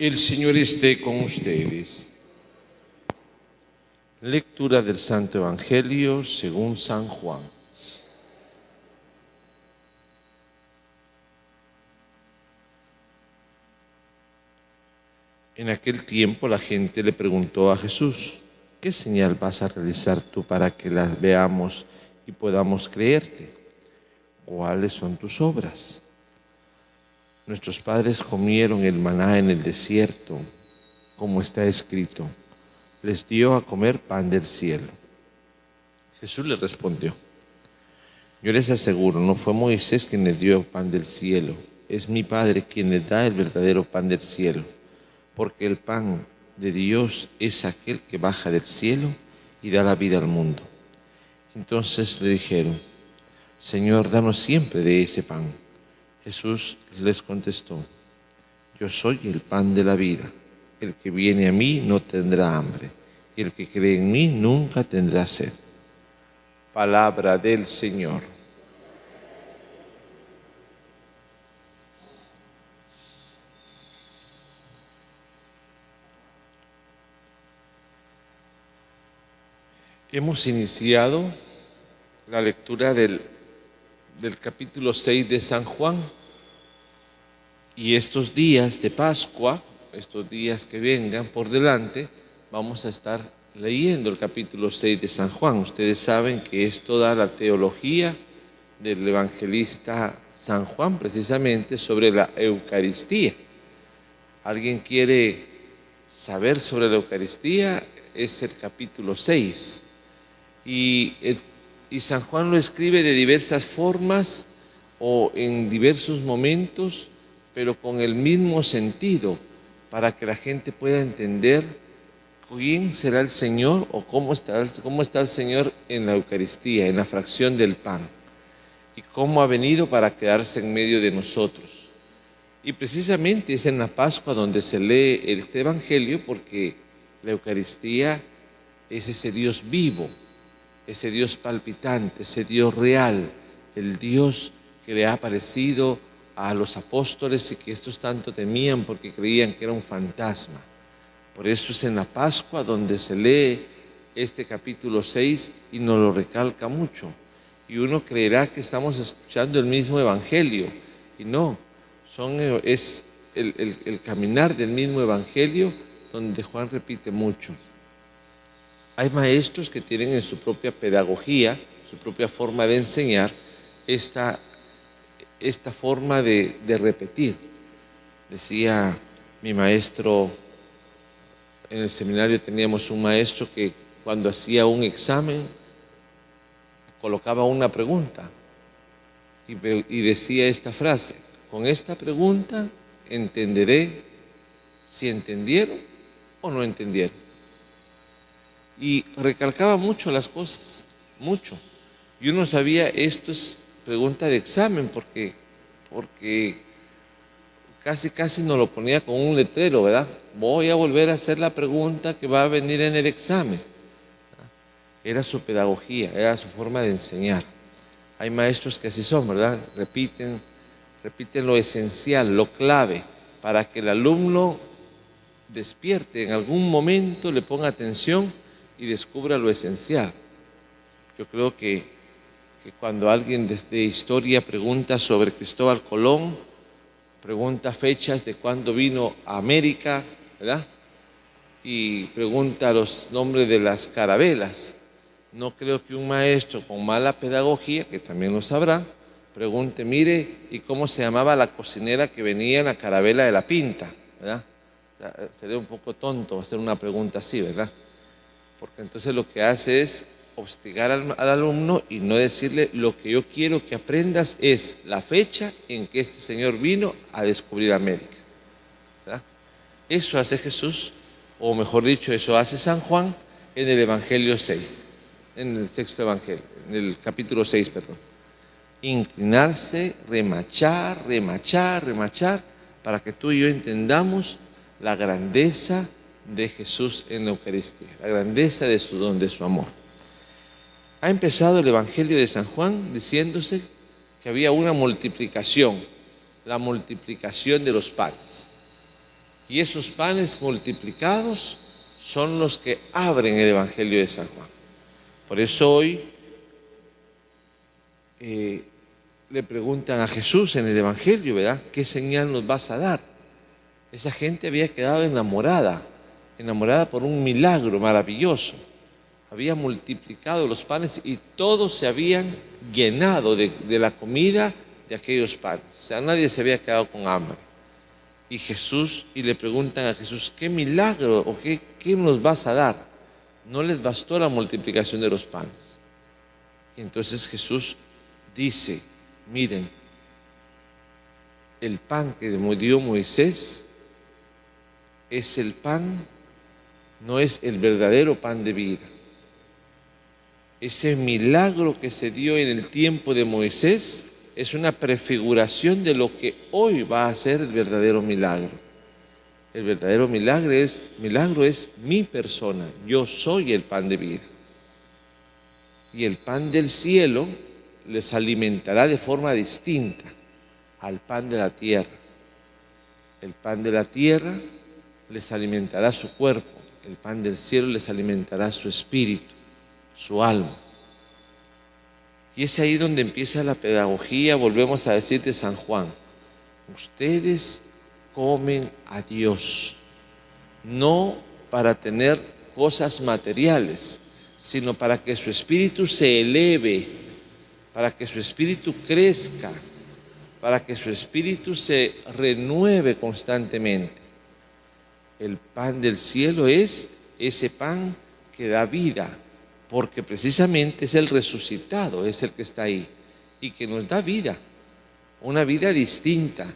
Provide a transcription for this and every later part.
El Señor esté con ustedes. Lectura del Santo Evangelio según San Juan. En aquel tiempo la gente le preguntó a Jesús: ¿qué señal vas a realizar tú para que las veamos y podamos creerte? ¿Cuáles son tus obras? Nuestros padres comieron el maná en el desierto, como está escrito: les dio a comer pan del cielo. Jesús les respondió: yo les aseguro, no fue Moisés quien les dio pan del cielo, es mi Padre quien les da el verdadero pan del cielo, porque el pan de Dios es aquel que baja del cielo y da la vida al mundo. Entonces le dijeron: Señor, danos siempre de ese pan. Jesús les contestó: yo soy el pan de la vida. El que viene a mí no tendrá hambre, y el que cree en mí nunca tendrá sed. Palabra del Señor. Hemos iniciado la lectura del capítulo 6 de San Juan, y estos días de Pascua, estos días que vengan por delante, vamos a estar leyendo el capítulo 6 de San Juan. Ustedes saben que es toda la teología del evangelista San Juan, precisamente sobre la Eucaristía. ¿Alguien quiere saber sobre la Eucaristía? Es el capítulo 6. Y San Juan lo escribe de diversas formas o en diversos momentos, pero con el mismo sentido, para que la gente pueda entender quién será el Señor o cómo está el Señor en la Eucaristía, en la fracción del pan, y cómo ha venido para quedarse en medio de nosotros. Y precisamente es en la Pascua donde se lee este Evangelio, porque la Eucaristía es ese Dios vivo, ese Dios palpitante, ese Dios real, el Dios que le ha aparecido a los apóstoles y que estos tanto temían porque creían que era un fantasma. Por eso es en la Pascua donde se lee este capítulo 6 y nos lo recalca mucho. Y uno creerá que estamos escuchando el mismo Evangelio, y no, es el caminar del mismo Evangelio donde Juan repite mucho. Hay maestros que tienen en su propia pedagogía, su propia forma de enseñar, esta forma de repetir. Decía mi maestro, en el seminario teníamos un maestro que cuando hacía un examen colocaba una pregunta y decía esta frase: con esta pregunta entenderé si entendieron o no entendieron. Y recalcaba mucho las cosas, mucho. Y uno sabía, esto es pregunta de examen, porque casi nos lo ponía con un letrero, ¿verdad? Voy a volver a hacer la pregunta que va a venir en el examen. Era su pedagogía, era su forma de enseñar. Hay maestros que así son, ¿verdad? Repiten lo esencial, lo clave, para que el alumno despierte en algún momento, le ponga atención y descubra lo esencial. Yo creo que cuando alguien de historia pregunta sobre Cristóbal Colón, pregunta fechas de cuándo vino a América, ¿verdad? Y pregunta los nombres de las carabelas. No creo que un maestro con mala pedagogía, que también lo sabrá, pregunte: mire, ¿y cómo se llamaba la cocinera que venía en la carabela de la Pinta? ¿Verdad? O sea, sería un poco tonto hacer una pregunta así, ¿verdad? Porque entonces lo que hace es hostigar al alumno y no decirle: lo que yo quiero que aprendas es la fecha en que este señor vino a descubrir América, ¿verdad? Eso hace Jesús, o mejor dicho, eso hace San Juan en el Evangelio 6, en el sexto Evangelio, en el capítulo 6, perdón. Inclinarse, remachar, para que tú y yo entendamos la grandeza de Jesús en la Eucaristía, la grandeza de su don, de su amor. Ha empezado el Evangelio de San Juan diciéndose que había una multiplicación, la multiplicación de los panes. Y esos panes multiplicados son los que abren el Evangelio de San Juan. Por eso hoy le preguntan a Jesús en el Evangelio, ¿verdad? ¿Qué señal nos vas a dar? Esa gente había quedado enamorada por un milagro maravilloso. Había multiplicado los panes y todos se habían llenado de la comida de aquellos panes. O sea, nadie se había quedado con hambre. Y le preguntan a Jesús, ¿qué milagro o qué nos vas a dar? No les bastó la multiplicación de los panes. Y entonces Jesús dice, miren, el pan que dio Moisés es el pan, no es el verdadero pan de vida. Ese milagro que se dio en el tiempo de Moisés es una prefiguración de lo que hoy va a ser el verdadero milagro. El verdadero milagro es mi persona. Yo soy el pan de vida. Y el pan del cielo les alimentará de forma distinta al pan de la tierra. El pan de la tierra les alimentará su cuerpo. El pan del cielo les alimentará su espíritu, su alma. Y es ahí donde empieza la pedagogía, volvemos a decir, de San Juan. Ustedes comen a Dios, no para tener cosas materiales, sino para que su espíritu se eleve, para que su espíritu crezca, para que su espíritu se renueve constantemente. El pan del cielo es ese pan que da vida, porque precisamente es el resucitado, es el que está ahí y que nos da vida, una vida distinta.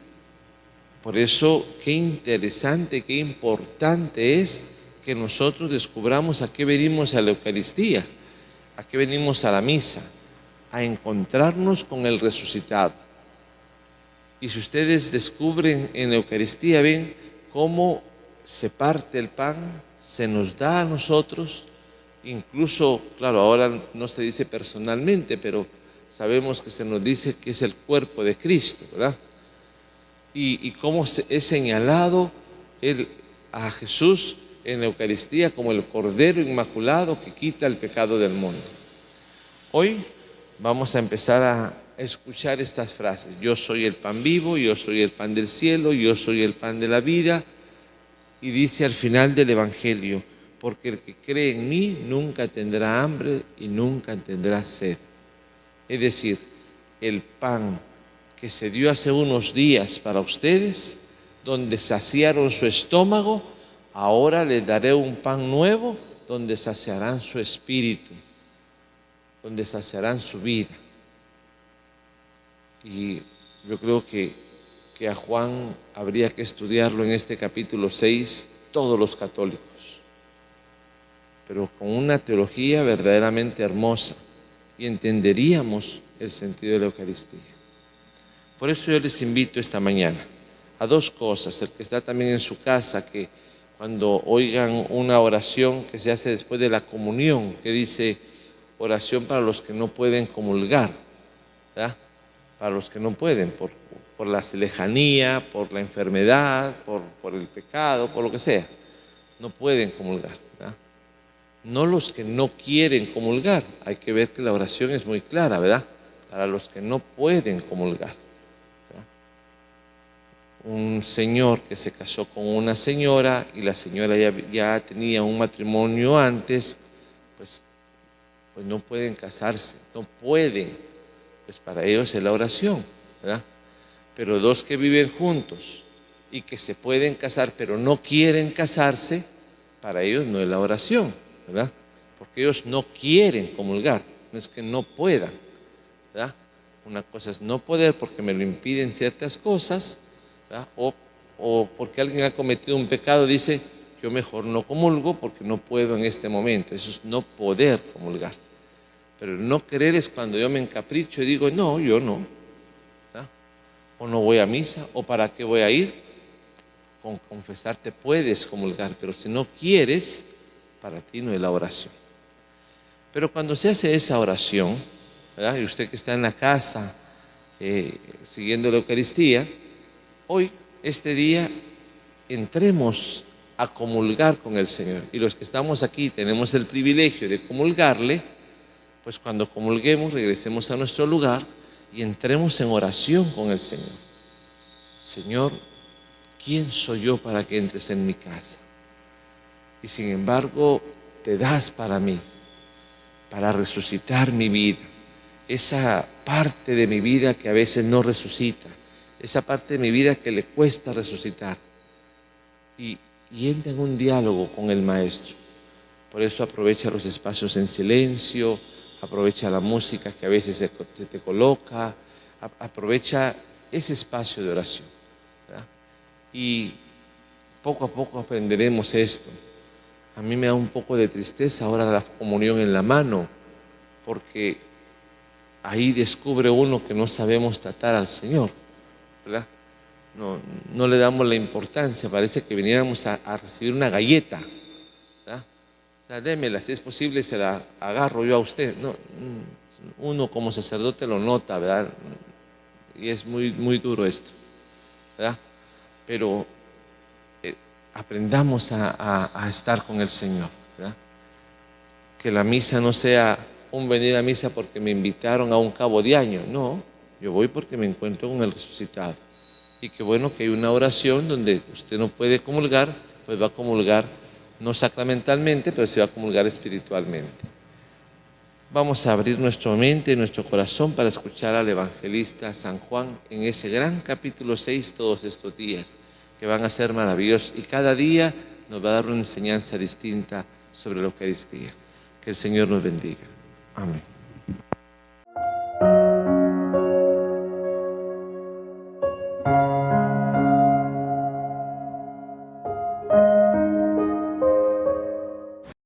Por eso, qué interesante, qué importante es que nosotros descubramos a qué venimos a la Eucaristía, a qué venimos a la misa, a encontrarnos con el resucitado. Y si ustedes descubren en la Eucaristía, ven cómo se parte el pan, se nos da a nosotros. Incluso, claro, ahora no se dice personalmente, pero sabemos que se nos dice que es el cuerpo de Cristo, ¿verdad? Y cómo es señalado a Jesús en la Eucaristía como el Cordero Inmaculado que quita el pecado del mundo. Hoy vamos a empezar a escuchar estas frases. Yo soy el pan vivo, yo soy el pan del cielo, yo soy el pan de la vida. Y dice al final del Evangelio, porque el que cree en mí nunca tendrá hambre y nunca tendrá sed. Es decir, el pan que se dio hace unos días para ustedes, donde saciaron su estómago, ahora les daré un pan nuevo donde saciarán su espíritu, donde saciarán su vida. Y yo creo que a Juan habría que estudiarlo en este capítulo 6, todos los católicos, pero con una teología verdaderamente hermosa, y entenderíamos el sentido de la Eucaristía. Por eso yo les invito esta mañana a dos cosas. El que está también en su casa, que cuando oigan una oración que se hace después de la comunión, que dice oración para los que no pueden comulgar, ¿verdad? Para los que no pueden, por la lejanía, por la enfermedad, por el pecado, por lo que sea, no pueden comulgar, ¿verdad? No los que no quieren comulgar. Hay que ver que la oración es muy clara, ¿verdad? Para los que no pueden comulgar. Un señor que se casó con una señora y la señora ya tenía un matrimonio antes, pues no pueden casarse, no pueden, pues para ellos es la oración, ¿verdad? Pero dos que viven juntos y que se pueden casar pero no quieren casarse, para ellos no es la oración, ¿verdad? Porque ellos no quieren comulgar, no es que no puedan, ¿verdad? Una cosa es no poder porque me lo impiden ciertas cosas, ¿verdad? O porque alguien ha cometido un pecado, dice, yo mejor no comulgo porque no puedo en este momento. Eso es no poder comulgar. Pero el no querer es cuando yo me encapricho y digo, no, yo no, ¿verdad? O no voy a misa, o para qué voy a ir. Con confesarte puedes comulgar, pero si no quieres, para ti no es la oración. Pero cuando se hace esa oración, ¿verdad? Y usted que está en la casa siguiendo la Eucaristía, hoy, este día, entremos a comulgar con el Señor. Y los que estamos aquí tenemos el privilegio de comulgarle, pues cuando comulguemos regresemos a nuestro lugar y entremos en oración con el Señor. Señor, ¿quién soy yo para que entres en mi casa? Y sin embargo, te das para mí, para resucitar mi vida. Esa parte de mi vida que a veces no resucita, esa parte de mi vida que le cuesta resucitar. Y entra en un diálogo con el Maestro. Por eso aprovecha los espacios en silencio, aprovecha la música que a veces se te coloca, aprovecha ese espacio de oración, ¿verdad? Y poco a poco aprenderemos esto. A mí me da un poco de tristeza ahora la comunión en la mano, porque ahí descubre uno que no sabemos tratar al Señor, ¿verdad? No le damos la importancia, parece que viniéramos a recibir una galleta, ¿verdad? O sea, démela, si es posible se la agarro yo a usted. No, uno como sacerdote lo nota, ¿verdad? Y es muy, muy duro esto, ¿verdad? Pero aprendamos a estar con el Señor, ¿verdad? Que la misa no sea un venir a misa porque me invitaron a un cabo de año. No, yo voy porque me encuentro con el resucitado. Y qué bueno que hay una oración donde usted no puede comulgar, pues va a comulgar no sacramentalmente, pero sí va a comulgar espiritualmente. Vamos a abrir nuestra mente y nuestro corazón para escuchar al evangelista San Juan en ese gran capítulo 6 todos estos días, que van a ser maravillosos. Y cada día nos va a dar una enseñanza distinta sobre la Eucaristía. Que el Señor nos bendiga. Amén.